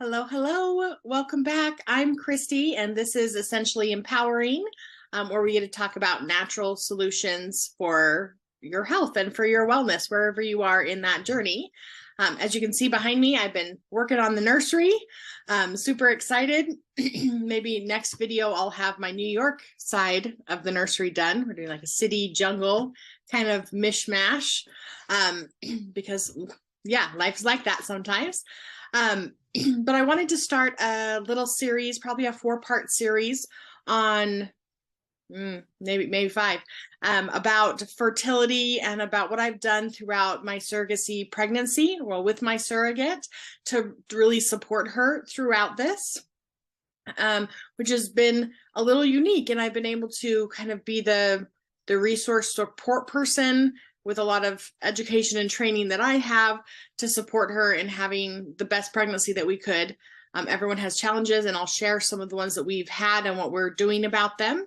Hello, hello. Welcome back. I'm Christy, and this is Essentially Empowering, where we get to talk about natural solutions for your health and for your wellness, wherever you are in that journey. As you can see behind me, I've been working on the nursery. Super excited. Maybe next video, I'll have my New York side of the nursery done. We're doing like a city jungle kind of mishmash because, yeah, life's like that sometimes. But I wanted to start a little series, probably a 4-part series on maybe 5, about fertility and about what I've done throughout my surrogacy pregnancy, well, with my surrogate, to really support her throughout this, which has been a little unique. And I've been able to kind of be the resource support person with a lot of education and training that I have to support her in having the best pregnancy that we could. Everyone has challenges, and I'll share some of the ones that we've had and what we're doing about them.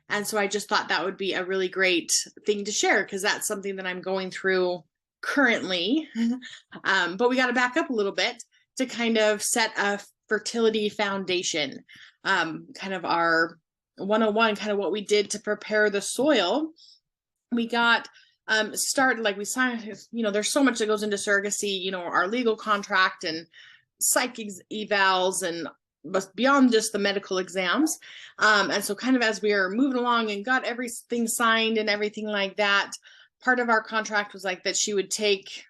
And so I just thought that would be a really great thing to share, because that's something that I'm going through currently. But we got to back up a little bit to kind of set a fertility foundation, kind of our 101, kind of what we did to prepare the soil. We got started, like we signed, there's so much that goes into surrogacy, our legal contract and psych evals and beyond just the medical exams. And so kind of as we are moving along and got everything signed and everything like that, part of our contract was like that she would take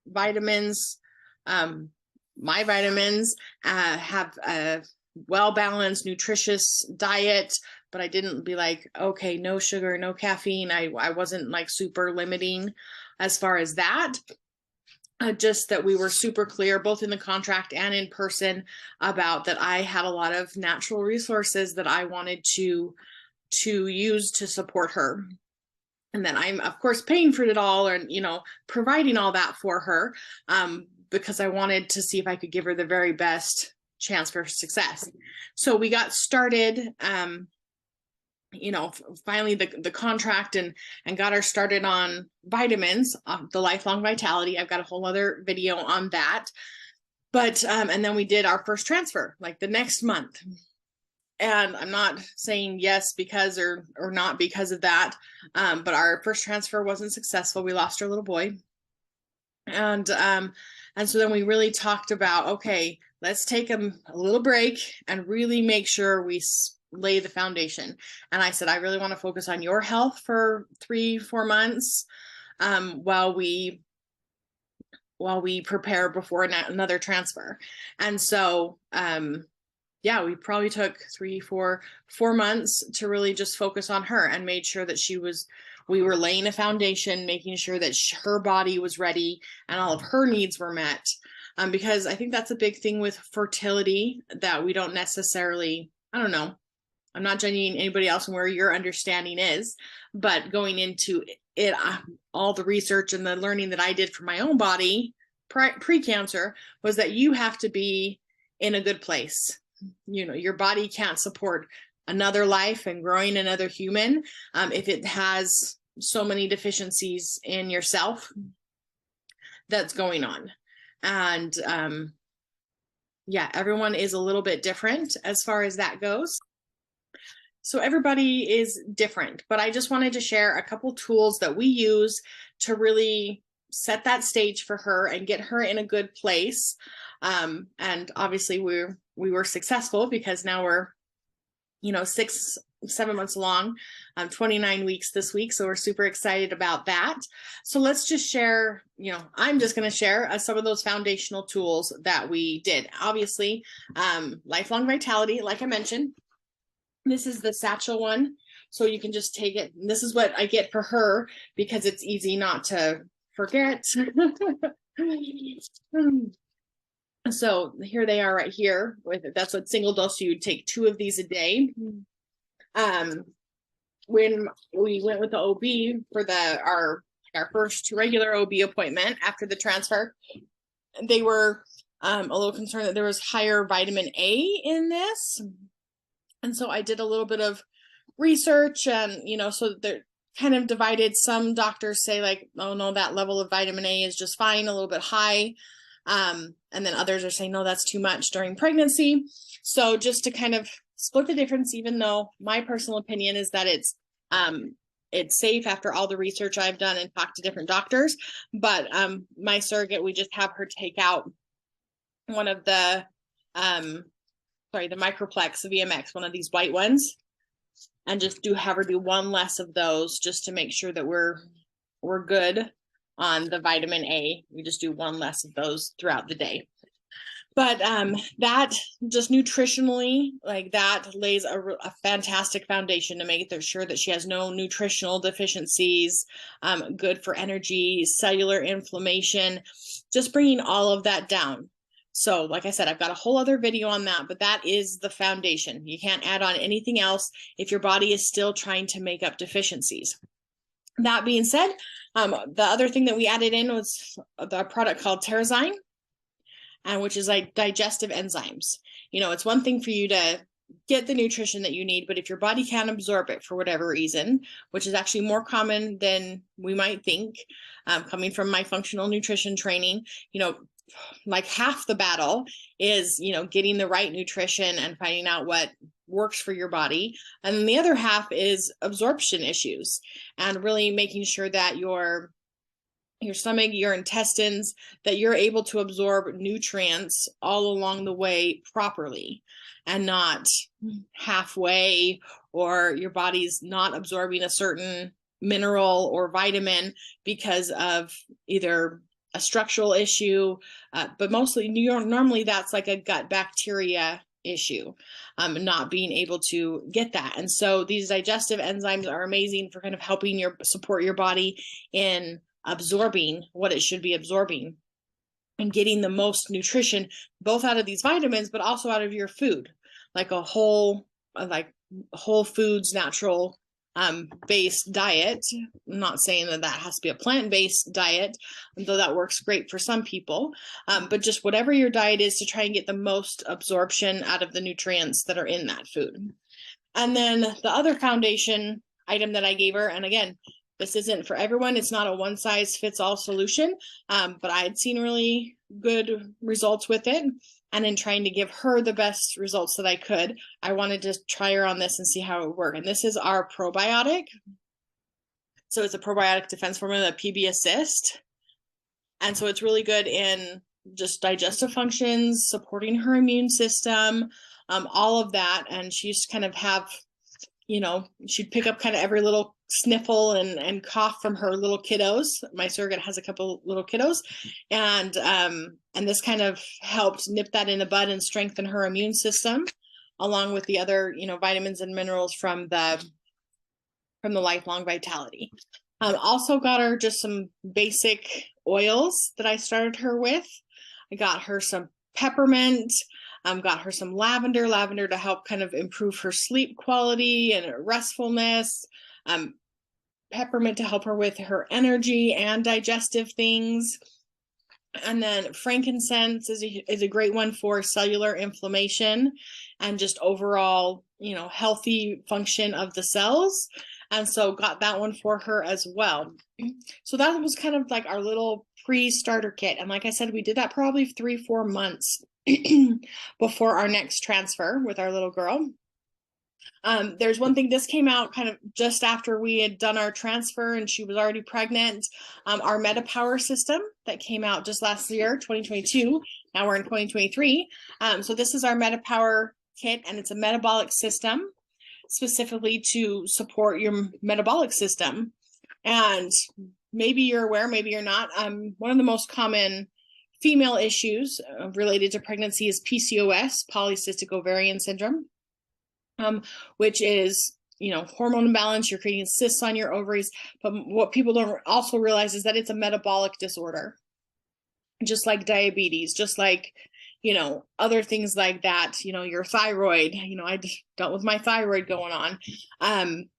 vitamins, my vitamins, have a well-balanced, nutritious diet, but I didn't be like, okay, no sugar, no caffeine. I wasn't like super limiting as far as that. Just that we were super clear, both in the contract and in person, about that I had a lot of natural resources that I wanted to use to support her. And then I'm, of course, paying for it all, and, providing all that for her, because I wanted to see if I could give her the very best chance for success. So we got started, finally the contract and got her started on vitamins, the lifelong vitality. I've got a whole other video on that. But, and then we did our first transfer, like the next month. And I'm not saying yes because or not because of that. But our first transfer wasn't successful. We lost our little boy. And so then we really talked about, okay, let's take a little break and really make sure we lay the foundation. And I said, I really want to focus on your health for 3-4 months, while we prepare before another transfer. And so, we probably took 4 months to really just focus on her and made sure that we were laying a foundation, making sure that her body was ready and all of her needs were met. Because I think that's a big thing with fertility that we don't necessarily, I don't know, I'm not judging anybody else and where your understanding is, but going into it, all the research and the learning that I did for my own body pre-cancer was that you have to be in a good place. Your body can't support another life and growing another human if it has so many deficiencies in yourself that's going on. And everyone is a little bit different as far as that goes. So everybody is different, but I just wanted to share a couple tools that we use to really set that stage for her and get her in a good place. And obviously we were successful, because now we're, 6-7 months along, 29 weeks this week. So we're super excited about that. So let's just share, I'm just going to share some of those foundational tools that we did. Obviously, lifelong vitality, like I mentioned. This is the satchel one, so you can just take it. This is what I get for her because it's easy not to forget. So here they are right here. That's what single dose, so you'd take 2 of these a day. When we went with the OB for our first regular OB appointment after the transfer, they were a little concerned that there was higher vitamin A in this. And so I did a little bit of research, and, so they're kind of divided. Some doctors say like, oh no, that level of vitamin A is just fine, a little bit high. And then others are saying, no, that's too much during pregnancy. So just to kind of split the difference, even though my personal opinion is that it's safe after all the research I've done and talked to different doctors. But my surrogate, we just have her take out one of the, the Microplex VMX, one of these white ones, and just have her do one less of those just to make sure that we're good on the vitamin A. We just do one less of those throughout the day. But that just nutritionally, like that lays a fantastic foundation to make sure that she has no nutritional deficiencies, good for energy, cellular inflammation, just bringing all of that down. So like I said, I've got a whole other video on that, but that is the foundation. You can't add on anything else if your body is still trying to make up deficiencies. That being said, the other thing that we added in was the product called Terra Zyme, and which is like digestive enzymes. You know, it's one thing for you to get the nutrition that you need, but if your body can't absorb it for whatever reason, which is actually more common than we might think, coming from my functional nutrition training, you know, like half the battle is, you know, getting the right nutrition and finding out what works for your body. And then the other half is absorption issues and really making sure that your stomach, your intestines, that you're able to absorb nutrients all along the way properly and not halfway, or your body's not absorbing a certain mineral or vitamin because of either a structural issue, but mostly normally that's like a gut bacteria issue, not being able to get that. And so these digestive enzymes are amazing for kind of helping support your body in absorbing what it should be absorbing and getting the most nutrition, both out of these vitamins, but also out of your food, like a whole foods, natural based diet. I'm not saying that has to be a plant-based diet, though that works great for some people, but just whatever your diet is to try and get the most absorption out of the nutrients that are in that food. And then the other foundation item that I gave her, and again, this isn't for everyone, it's not a one size fits all solution, but I had seen really good results with it. And in trying to give her the best results that I could, I wanted to try her on this and see how it would work. And this is our probiotic. So it's a probiotic defense formula, PB Assist. And so it's really good in just digestive functions, supporting her immune system, all of that. And she used to kind of have, you know, she'd pick up kind of every little sniffle and cough from her little kiddos. My surrogate has a couple little kiddos, and this kind of helped nip that in the bud and strengthen her immune system, along with the other, you know, vitamins and minerals from the Lifelong Vitality. Also got her just some basic oils that I started her with. I got her some peppermint. Got her some lavender to help kind of improve her sleep quality and her restfulness. Peppermint to help her with her energy and digestive things. And then frankincense is a great one for cellular inflammation and just overall, you know, healthy function of the cells. And so got that one for her as well. So that was kind of like our little pre-starter kit. And like I said, we did that probably 3-4 months before our next transfer with our little girl. There's one thing, this came out kind of just after we had done our transfer and she was already pregnant. Our MetaPWR system that came out just last year, 2022. Now we're in 2023. So this is our MetaPWR kit, and it's a metabolic system specifically to support your metabolic system. And maybe you're aware, maybe you're not. One of the most common female issues related to pregnancy is PCOS, polycystic ovarian syndrome, which is, you know, hormone imbalance. You're creating cysts on your ovaries. But what people don't also realize is that it's a metabolic disorder, just like diabetes, just like, you know, other things like that, you know, your thyroid, you know, I dealt with my thyroid going on.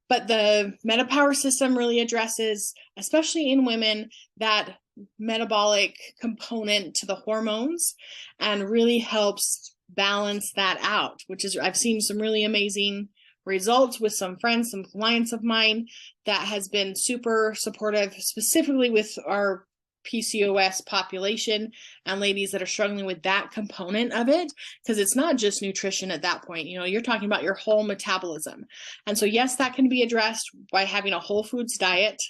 But the MetaPWR system really addresses, especially in women, that metabolic component to the hormones and really helps balance that out, which is, I've seen some really amazing results with some friends, some clients of mine that has been super supportive, specifically with our PCOS population and ladies that are struggling with that component of it, because it's not just nutrition at that point. You know, you're talking about your whole metabolism. And so, yes, that can be addressed by having a whole foods diet,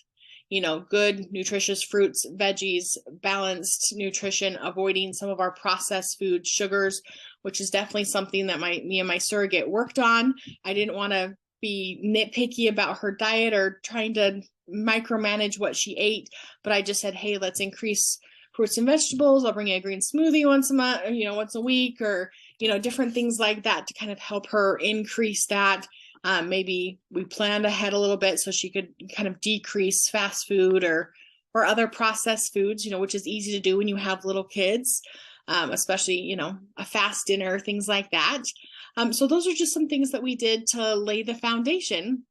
you know, good, nutritious fruits, veggies, balanced nutrition, avoiding some of our processed food, sugars, which is definitely something that me and my surrogate worked on. I didn't want to be nitpicky about her diet or trying to micromanage what she ate, but I just said, hey, let's increase fruits and vegetables. I'll bring you a green smoothie once a month, you know, once a week, or, you know, different things like that to kind of help her increase that. Maybe we planned ahead a little bit so she could kind of decrease fast food or other processed foods, you know, which is easy to do when you have little kids, especially, you know, a fast dinner, things like that. So those are just some things that we did to lay the foundation.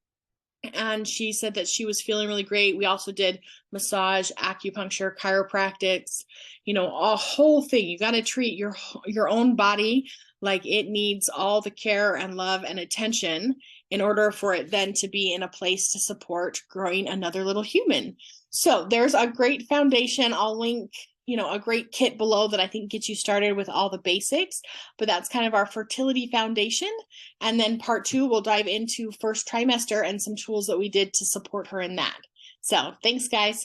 And she said that she was feeling really great. We also did massage, acupuncture, chiropractics, you know, a whole thing. You got to treat your own body like it needs all the care and love and attention in order for it then to be in a place to support growing another little human. So there's a great foundation. I'll link, you know, a great kit below that I think gets you started with all the basics, but that's kind of our fertility foundation. And then part 2, we'll dive into first trimester and some tools that we did to support her in that. So thanks, guys.